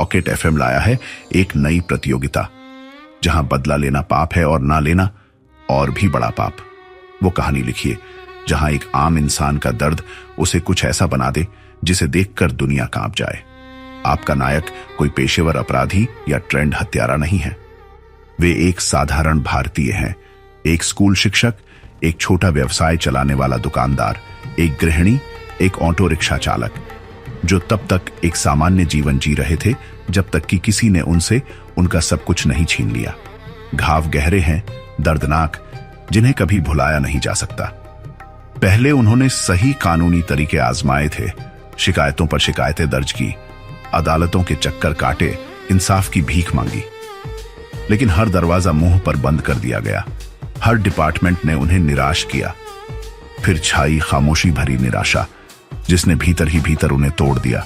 Pocket FM लाया है एक नई प्रतियोगिता, जहां बदला लेना पाप है और ना लेना और भी बड़ा पाप। वो कहानी लिखिए जहां एक आम इंसान का दर्द उसे कुछ ऐसा बना दे जिसे देखकर दुनिया कांप जाए। आपका नायक कोई पेशेवर अपराधी या ट्रेंड हत्यारा नहीं है। वे एक साधारण भारतीय हैं, एक स्कूल शिक्षक, एक छोटा व्यवसाय चलाने वाला दुकानदार, एक गृहिणी, एक ऑटो रिक्शा चालक, जो तब तक एक सामान्य जीवन जी रहे थे जब तक कि किसी ने उनसे उनका सब कुछ नहीं छीन लिया। घाव गहरे हैं, दर्दनाक, जिन्हें कभी भुलाया नहीं जा सकता। पहले उन्होंने सही कानूनी तरीके आजमाए थे, शिकायतों पर शिकायतें दर्ज की, अदालतों के चक्कर काटे, इंसाफ की भीख मांगी, लेकिन हर दरवाजा मुंह पर बंद कर दिया गया। हर डिपार्टमेंट ने उन्हें निराश किया। फिर छाई खामोशी भरी निराशा, जिसने भीतर ही भीतर उन्हें तोड़ दिया।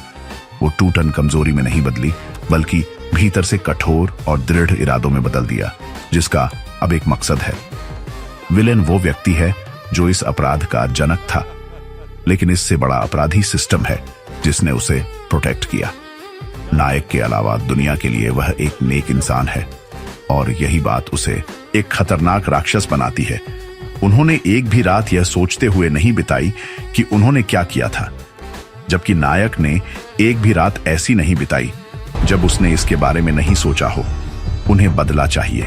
वो टूटन कमजोरी में नहीं बदली, बल्कि भीतर से कठोर और दृढ़ इरादों में बदल दिया, जिसका अब एक मकसद है। विलेन वो व्यक्ति है जो इस अपराध का जनक था, लेकिन इससे बड़ा अपराधी सिस्टम है जिसने उसे प्रोटेक्ट किया। नायक के अलावा दुनिया के लिए वह एक नेक इंसान है, और यही बात उसे एक खतरनाक राक्षस बनाती है। उन्होंने एक भी रात यह सोचते हुए नहीं बिताई कि उन्होंने क्या किया था, जबकि नायक ने एक भी रात ऐसी नहीं बिताई जब उसने इसके बारे में नहीं सोचा हो। उन्हें बदला चाहिए,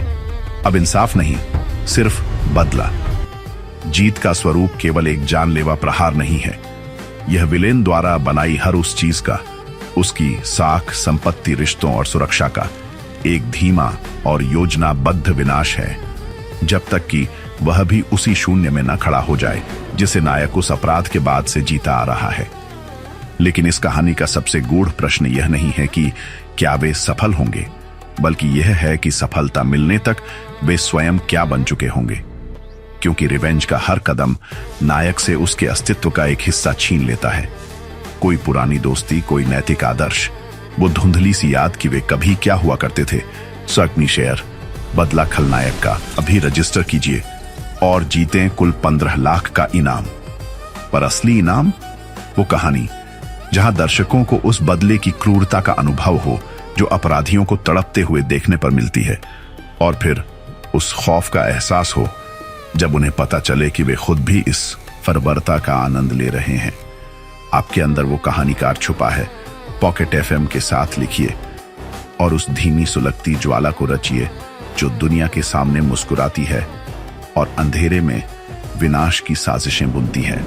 अब इंसाफ नहीं, सिर्फ बदला। जीत का स्वरूप केवल एक जानलेवा प्रहार नहीं है, यह विलेन द्वारा बनाई हर उस चीज का, उसकी साख, संपत्ति, रिश्तों और सुरक्षा का एक धीमा और योजनाबद्ध विनाश है, जब तक कि वह भी उसी शून्य में न खड़ा हो जाए जिसे नायक उस अपराध के बाद से जीता आ रहा है। लेकिन इस कहानी का सबसे गूढ़ प्रश्न यह नहीं है कि क्या वे सफल होंगे, बल्कि यह है कि सफलता मिलने तक वे स्वयं क्या बन चुके होंगे। क्योंकि रिवेंज का हर कदम नायक से उसके अस्तित्व का एक हिस्सा छीन लेता है। कोई पुरानी दोस्ती, कोई नैतिक आदर्श, वो धुंधली सी याद कि वे कभी क्या हुआ करते थे। सर्कनी शेयर बदला खलनायक का अभी रजिस्टर कीजिए और जीतें कुल 15 लाख का इनाम। पर असली इनाम वो कहानी जहां दर्शकों को उस बदले की क्रूरता का अनुभव हो जो अपराधियों को तड़पते हुए देखने पर मिलती है, और फिर उस खौफ का एहसास हो जब उन्हें पता चले कि वे खुद भी इस बर्बरता का आनंद ले रहे हैं। आपके अंदर वो कहानीकार छुपा है। पॉकेट एफएम के साथ लिखिए और उस धीमी सुलगती ज्वाला को रचिए जो दुनिया के सामने मुस्कुराती है और अंधेरे में विनाश की साजिशें बुनती है।